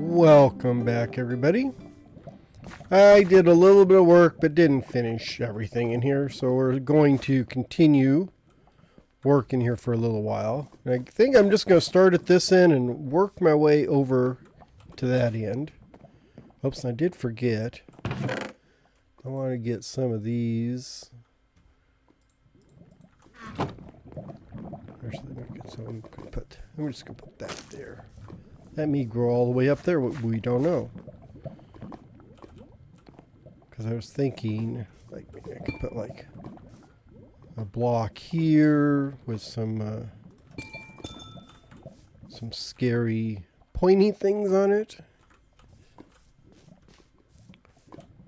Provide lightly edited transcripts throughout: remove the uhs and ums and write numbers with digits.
Welcome back, everybody. I did a little bit of work but didn't finish everything in here, so we're going to continue working here for a little while. I think I'm just going to start at this end and work my way over to that end. Oops, and I did forget. I want to get some of these. Actually, so I'm just going to put that there. That may grow all the way up there. We don't know. Because I was thinking, like, maybe I could put like a block here with some scary pointy things on it.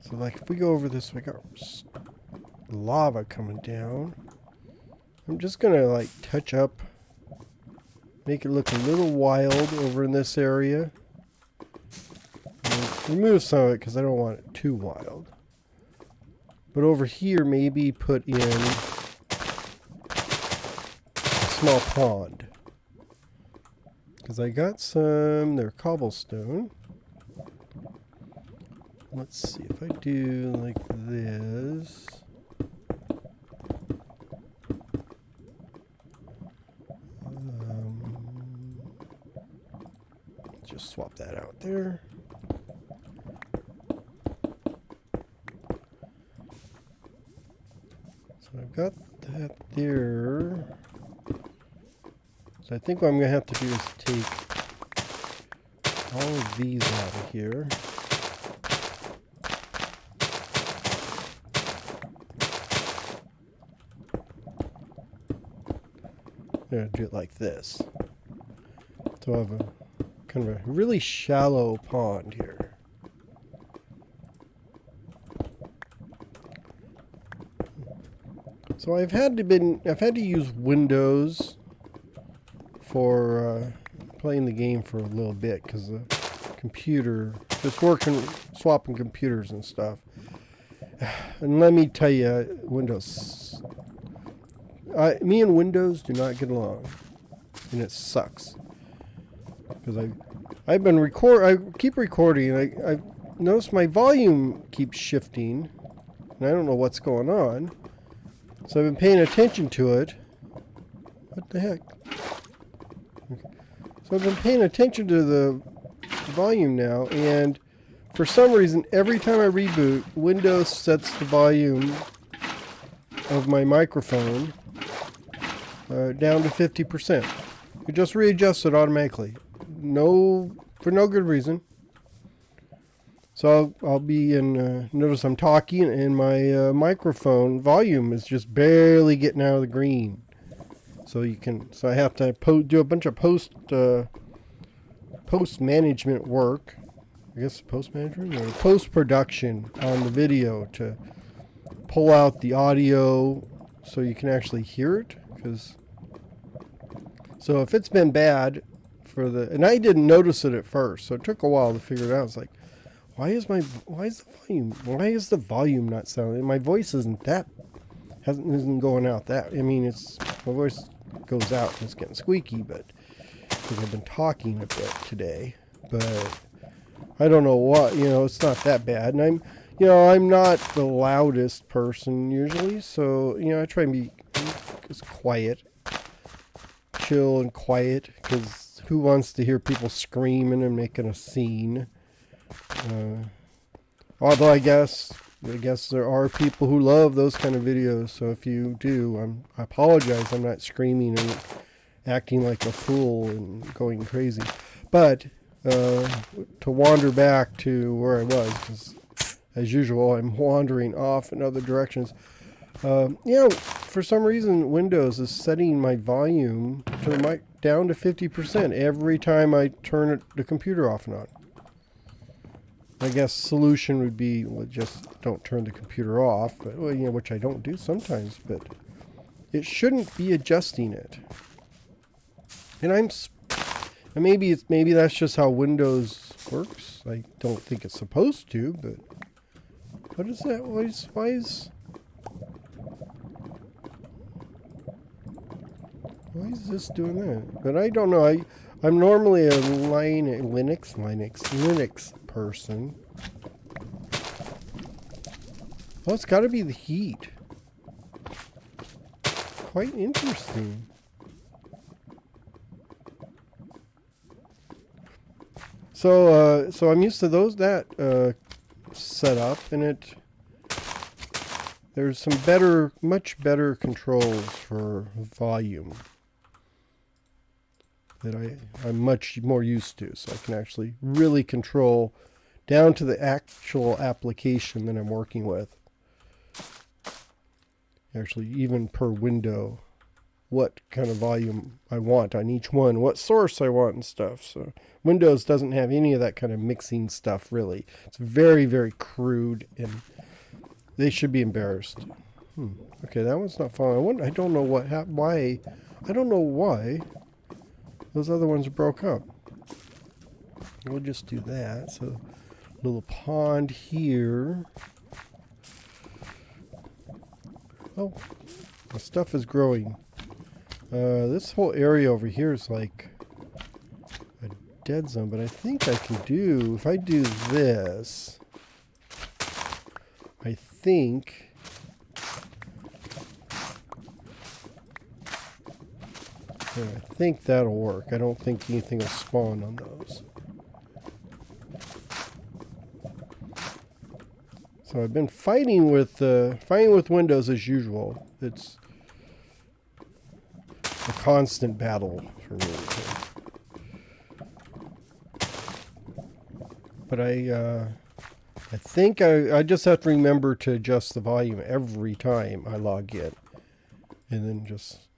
So like if we go over this, we got lava coming down. I'm just gonna like touch up, make it look a little wild over in this area. Remove some of it because I don't want it too wild. But over here, maybe put in a small pond. Because I got some, they're cobblestone. Let's see if I do like this. Just swap that out there. So I've got that there. So I think what I'm going to have to do is take all of these out of here. I'm going to do it like this. So I have a kind of a really shallow pond here. So I've had to use Windows for playing the game for a little bit because the computer, just swapping computers and stuff. And let me tell you, Windows, me and Windows do not get along, and it sucks. Because I keep recording, and I've noticed my volume keeps shifting, and I don't know what's going on. So I've been paying attention to it. What the heck? Okay. So I've been paying attention to the volume now, and for some reason, every time I reboot, Windows sets the volume of my microphone down to 50%. It just readjusts it automatically. For no good reason. So I'll be in, notice I'm talking and my microphone volume is just barely getting out of the green. So I have to do a bunch of post management work. I guess post management or post production on the video to pull out the audio so you can actually hear it. So if it's been bad and I didn't notice it at first, so it took a while to figure it out. It's like, why is the volume not sounding? My voice isn't going out that. I mean, my voice goes out and it's getting squeaky, but because I've been talking a bit today, but I don't know what, it's not that bad. And I'm not the loudest person usually, so, I try and be just quiet, chill and quiet, because who wants to hear people screaming and making a scene? Although I guess there are people who love those kind of videos. So if you do, I apologize. I'm not screaming and acting like a fool and going crazy. But to wander back to where I was, because as usual, I'm wandering off in other directions. For some reason, Windows is setting my volume to the mic down to 50% every time I turn the computer off and on. I guess solution would be, just don't turn the computer off, but, which I don't do sometimes, but it shouldn't be adjusting it. And maybe that's just how Windows works. I don't think it's supposed to, but what is that? Why is this doing that? But I don't know. I'm normally a Linux person. Oh, it's got to be the heat. Quite interesting. So I'm used to that setup, and there's some much better controls for volume that I'm much more used to, so I can actually really control down to the actual application that I'm working with. Actually, even per window, what kind of volume I want on each one, what source I want and stuff. So Windows doesn't have any of that kind of mixing stuff, really. It's very, very crude, and they should be embarrassed. Okay, that one's not falling. I don't know why. I don't know why those other ones broke up. We'll just do that. So, little pond here. Oh, the stuff is growing. This whole area over here is like a dead zone, but I think I can do, if I do this, I think that'll work. I don't think anything will spawn on those. So I've been fighting with Windows as usual. It's a constant battle for me. But I think I just have to remember to adjust the volume every time I log in, and then just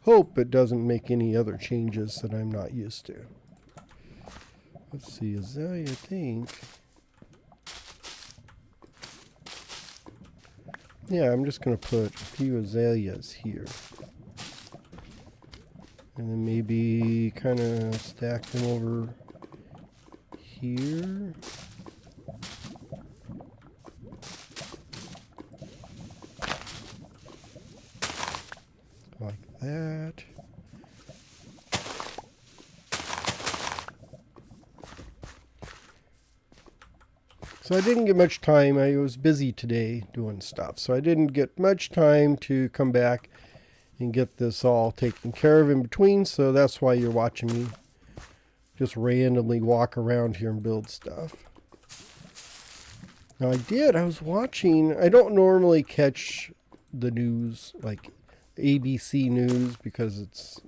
hope it doesn't make any other changes that I'm not used to. Let's see, Azalea, I think. Yeah, I'm just going to put a few azaleas here. And then maybe kind of stack them over here. Like that. So I didn't get much time. I was busy today doing stuff. So I didn't get much time to come back and get this all taken care of in between. So that's why you're watching me just randomly walk around here and build stuff. Now I was watching, I don't normally catch the news, like ABC News, because it's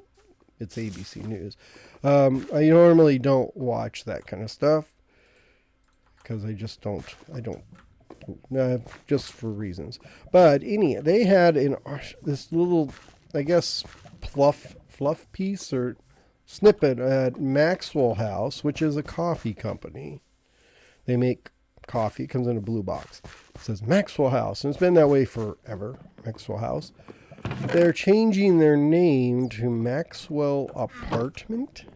ABC News. I normally don't watch that kind of stuff, because I don't, just for reasons. But they had this little, I guess, fluff piece or snippet at Maxwell House, which is a coffee company. They make coffee. It comes in a blue box. It says Maxwell House, and it's been that way forever. Maxwell House. They're changing their name to Maxwell Apartment.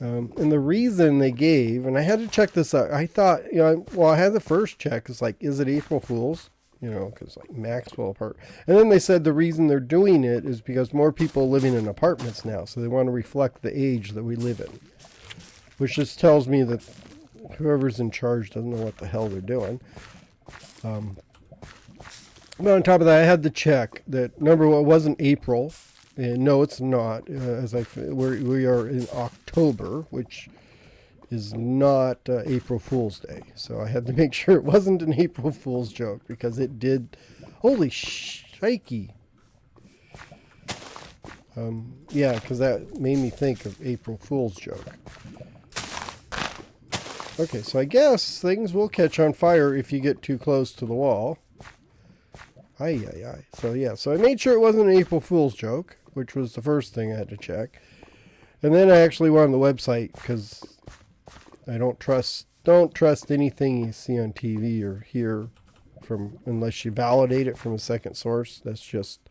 And the reason they gave, and I had to check this out. I thought, I had the first check. It's like, is it April Fool's? Because like Maxwell Apartment. And then they said the reason they're doing it is because more people are living in apartments now. So they want to reflect the age that we live in. Which just tells me that whoever's in charge doesn't know what the hell they're doing. But on top of that, I had to check that number one, it wasn't April. And no, it's not. We are in October, which is not April Fool's Day. So I had to make sure it wasn't an April Fool's joke, because it did. Holy shikey. Yeah, because that made me think of April Fool's joke. Okay, so I guess things will catch on fire if you get too close to the wall. Aye. So yeah, so I made sure it wasn't an April Fool's joke, which was the first thing I had to check. And then I actually went on the website, because I don't trust anything you see on TV or hear unless you validate it from a second source. That's just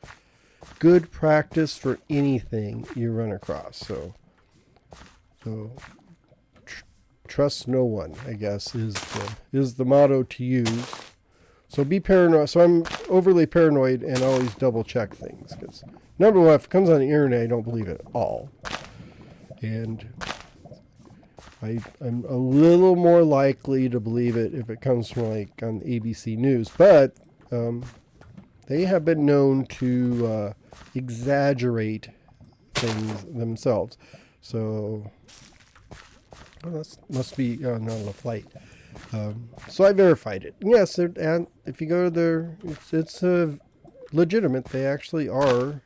good practice for anything you run across. So trust no one, I guess, is the motto to use. So be paranoid. So I'm overly paranoid and always double check things, because number one, if it comes on the internet, I don't believe it at all. And I'm a little more likely to believe it if it comes from like on ABC News, but they have been known to exaggerate things themselves. So that must be not a flight. So I verified it. Yes, and if you go to their, it's legitimate. They actually are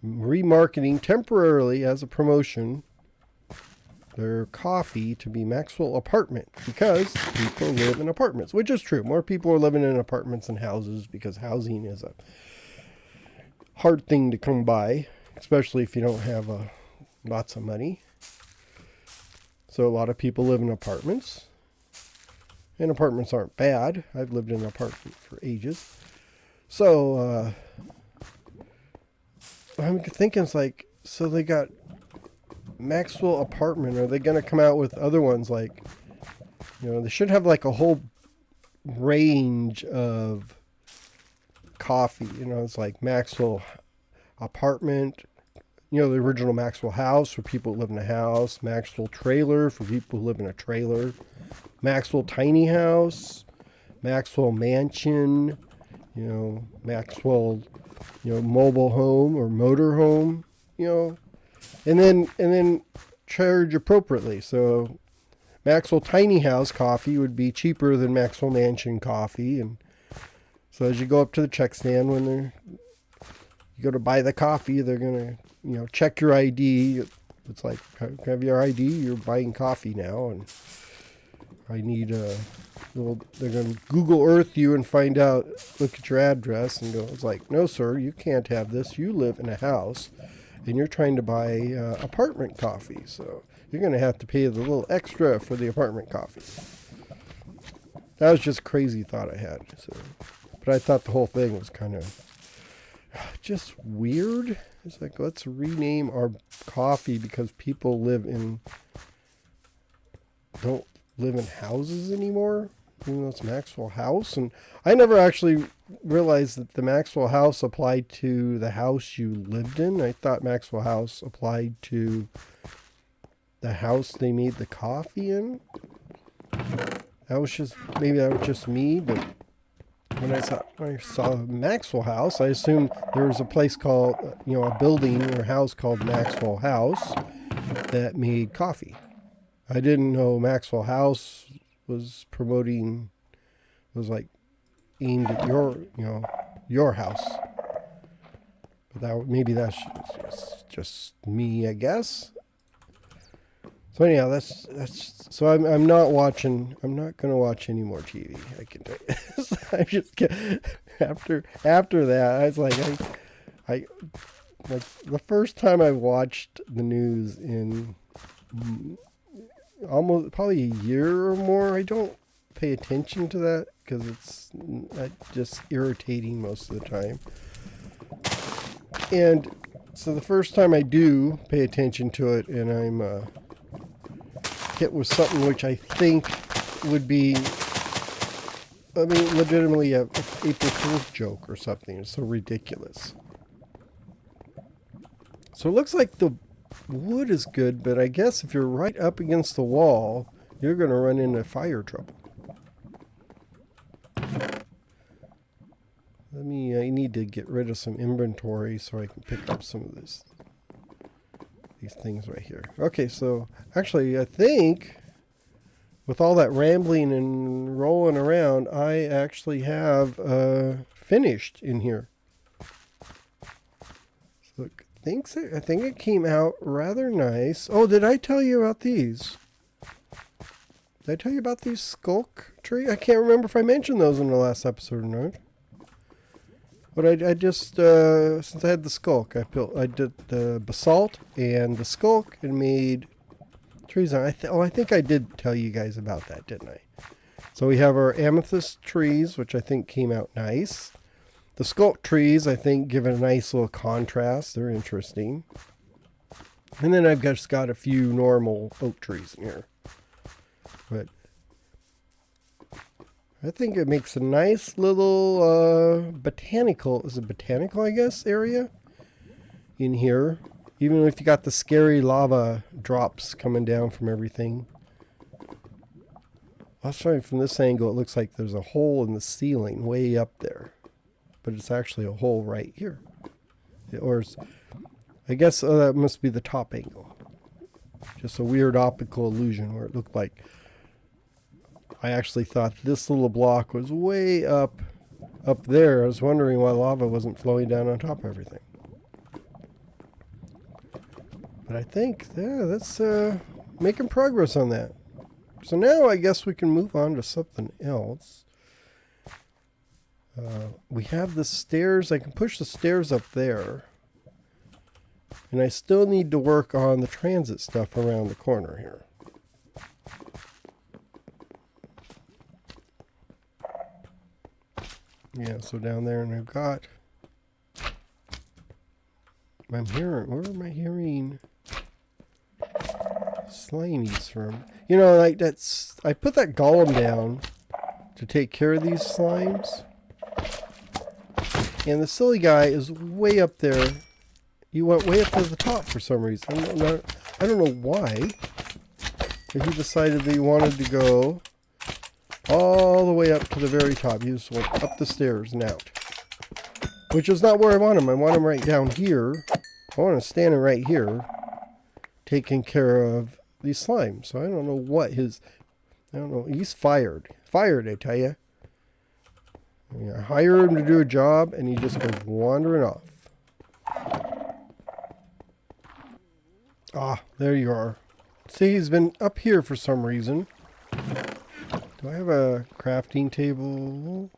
remarketing temporarily as a promotion their coffee to be Maxwell Apartment because people live in apartments, which is true. More people are living in apartments than houses because housing is a hard thing to come by, especially if you don't have lots of money. So a lot of people live in apartments, and apartments aren't bad. I've lived in an apartment for ages. So I'm thinking it's like, so they got Maxwell Apartment. Are they going to come out with other ones like, they should have like a whole range of coffee. It's like Maxwell Apartment, the original Maxwell House for people who live in a house, Maxwell Trailer for people who live in a trailer, Maxwell Tiny House, Maxwell Mansion, Maxwell, mobile home or motor home, and then charge appropriately. So Maxwell Tiny House coffee would be cheaper than Maxwell Mansion coffee. And so as you go up to the check stand, when you go to buy the coffee, they're going to, check your ID. It's like, have your ID? You're buying coffee now. And I need they're going to Google Earth you and find out, look at your address and go, it's like, no, sir, you can't have this. You live in a house and you're trying to buy apartment coffee. So you're going to have to pay the little extra for the apartment coffee. That was just a crazy thought I had. So, but I thought the whole thing was kind of just weird. It's like, let's rename our coffee because people don't live in houses anymore. Even though it's Maxwell House. And I never actually realized that the Maxwell House applied to the house you lived in. I thought Maxwell House applied to the house they made the coffee in. Maybe that was just me, but when I saw Maxwell House, I assumed there was a place called, a building or house called Maxwell House that made coffee. I didn't know Maxwell House was like aimed at your house. But maybe that's just me, I guess. So anyhow, that's so I'm not going to watch any more TV. I can tell you. I just after that, I was like, I like the first time I watched the news in almost probably a year or more. I don't pay attention to that because it's just irritating most of the time. And so the first time I do pay attention to it, and I'm hit with something which I think would be, legitimately a April Fool's joke or something. It's so ridiculous. So it looks like the wood is good, but I guess if you're right up against the wall, you're going to run into fire trouble. I need to get rid of some inventory so I can pick up some of these things right here. Okay, so actually I think with all that rambling and rolling around, I actually have finished in here. So I think it came out rather nice. Oh, did I tell you about these? Did I tell you about these skulk tree? I can't remember if I mentioned those in the last episode or not. But I just, since I had the skulk, I did the basalt and the skulk and made trees. I think I did tell you guys about that, didn't I? So we have our amethyst trees, which I think came out nice. The skulk trees, I think, give it a nice little contrast. They're interesting. And then I've just got a few normal oak trees in here. But I think it makes a nice little botanical, I guess, area in here. Even if you got the scary lava drops coming down from everything. I'll show you from this angle, it looks like there's a hole in the ceiling way up there. But it's actually a hole right here. Or I guess that must be the top angle. Just a weird optical illusion where it looked like I actually thought this little block was way up there. I was wondering why lava wasn't flowing down on top of everything. But I think, yeah, that's making progress on that. So now I guess we can move on to something else. We have the stairs. I can push the stairs up there. And I still need to work on the transit stuff around the corner here. Yeah, so down there, and I've got... I'm hearing... Where am I hearing... slimies from? You know, like that's... I put that golem down to take care of these slimes. And the silly guy is way up there. He went way up to the top for some reason. I don't know why. But he decided that he wanted to go all the way up to the very top. He just went up the stairs and out. Which is not where I want him. I want him right down here. I want him standing right here, taking care of these slimes. So I don't know what his... I don't know. He's fired. Fired, I tell you. I hire him to do a job, and he just goes wandering off. Ah, there you are. See, he's been up here for some reason. Do I have a crafting table?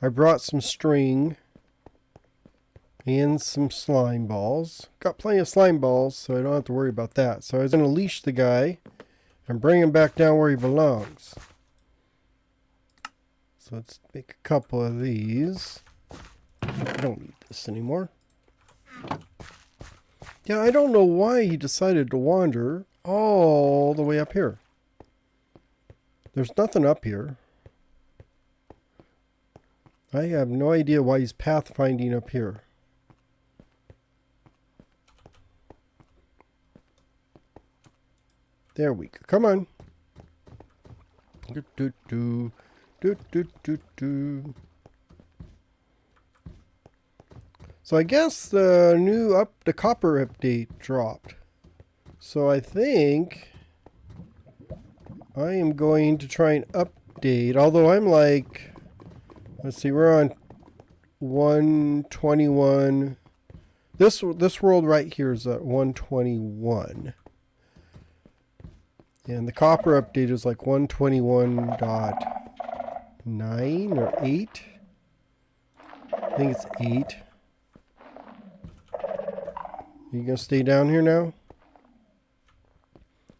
I brought some string and some slime balls. Got plenty of slime balls, so I don't have to worry about that. So I was going to leash the guy and bring him back down where he belongs. So let's make a couple of these. I don't need this anymore. Yeah, I don't know why he decided to wander all the way up here. There's nothing up here. I have no idea why he's pathfinding up here. There we go. Come on. Do, do, do. Do, do, do, do. So I guess the copper update dropped. So I think I am going to try and update. Although I'm like, let's see, we're on 121. This world right here is at 121. And the copper update is like 121.9 or 8. I think it's 8. You gonna stay down here now?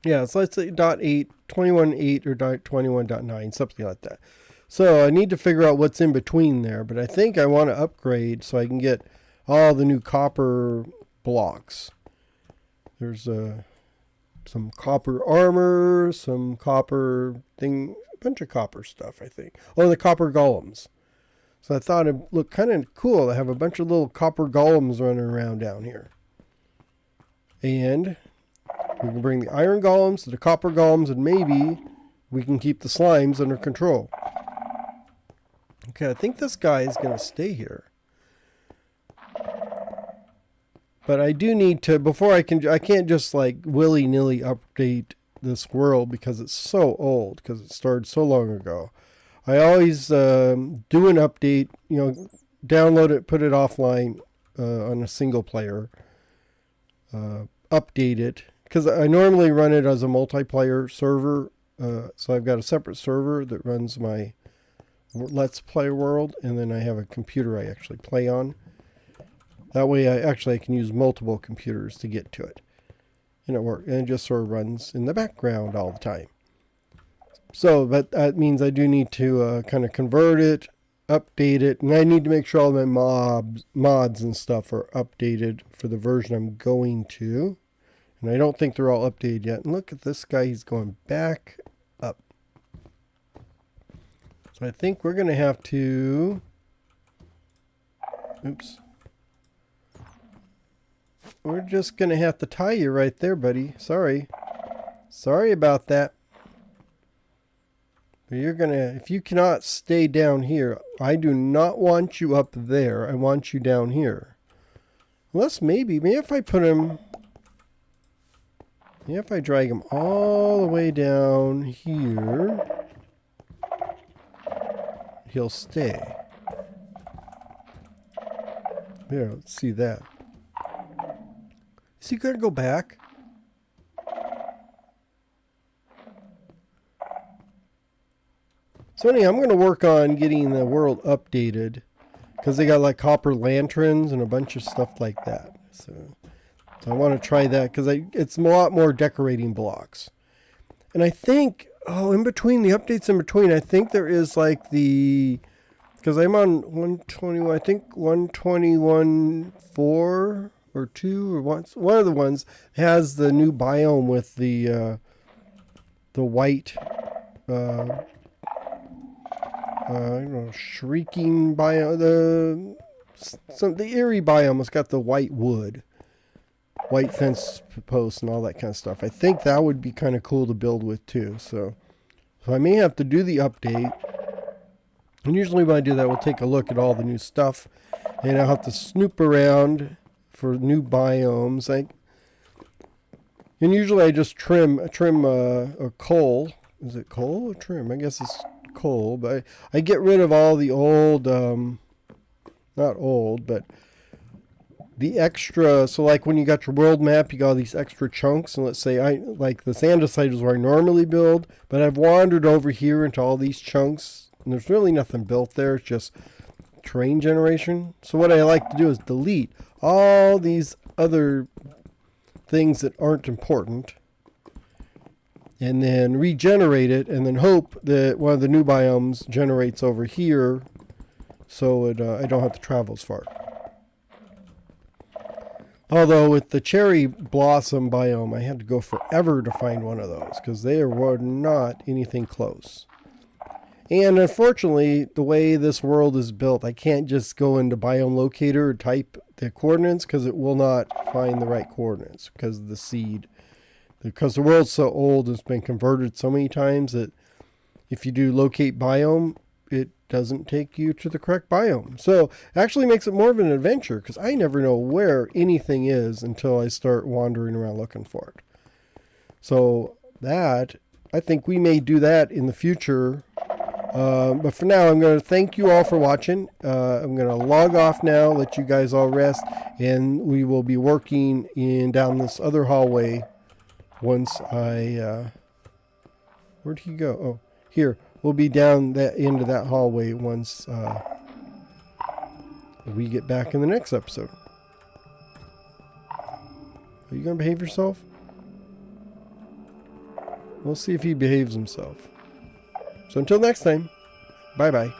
Yeah, so let's say .8, 21.8 or .21.9, something like that. So I need to figure out what's in between there, but I think I want to upgrade so I can get all the new copper blocks. There's some copper armor, some copper thing, a bunch of copper stuff, I think. Oh, the copper golems. So I thought it looked kind of cool to have a bunch of little copper golems running around down here. And we can bring the iron golems to the copper golems, and maybe we can keep the slimes under control. Okay, I think this guy is going to stay here. But I do need to, before I can't just like willy-nilly update this world because it's so old, because it started so long ago. I always do an update, you know, download it, put it offline on a single player, update it, because I normally run it as a multiplayer server. So I've got a separate server that runs my Let's Play world, and then I have a computer I actually play on. That way I can use multiple computers to get to it. And it just sort of runs in the background all the time. So, but that means I do need to kind of convert it, update it, and I need to make sure all my mods and stuff are updated for the version I'm going to. And I don't think they're all updated yet. And look at this guy, he's going back up. So I think we're going to have to... Oops. we're just going to have to tie you right there, buddy. Sorry. Sorry about that. But you're going to, if you cannot stay down here, I do not want you up there. I want you down here. Unless maybe if I put him, maybe if I drag him all the way down here, he'll stay. Here, let's see that. Is he going to go back? So anyway, I'm going to work on getting the world updated because they got like copper lanterns and a bunch of stuff like that. So I want to try that because it's a lot more decorating blocks. And I think, in between the updates in between, I think there is like the, because I'm on 121, I think 121.4 or 2 or one of the ones has the new biome with the white, I don't know, shrieking biome, the eerie biome has got the white wood, white fence posts and all that kind of stuff. I think that would be kind of cool to build with too. So I may have to do the update. And usually when I do that, we'll take a look at all the new stuff. And I'll have to snoop around for new biomes. And usually I just trim a coal. Is it coal or trim? I guess it's coal. But I get rid of all the old, not old, but the extra. So like when you got your world map, you got all these extra chunks. And let's say like the andesite is where I normally build. But I've wandered over here into all these chunks. And there's really nothing built there. It's just terrain generation. So what I like to do is delete all these other things that aren't important. And then regenerate it. And then hope that one of the new biomes generates over here. So I don't have to travel as far. Although with the cherry blossom biome, I had to go forever to find one of those. Because they were not anything close. And unfortunately, the way this world is built, I can't just go into biome locator or type the coordinates because it will not find the right coordinates because of the seed. Because the world's so old, it's been converted so many times that if you do locate biome, it doesn't take you to the correct biome. So it actually makes it more of an adventure because I never know where anything is until I start wandering around looking for it. So that, I think we may do that in the future. But for now, I'm going to thank you all for watching. I'm going to log off now, let you guys all rest, and we will be working down this other hallway once I... where'd he go? Oh, here. We'll be down that end of that hallway once we get back in the next episode. Are you going to behave yourself? We'll see if he behaves himself. So until next time, bye-bye.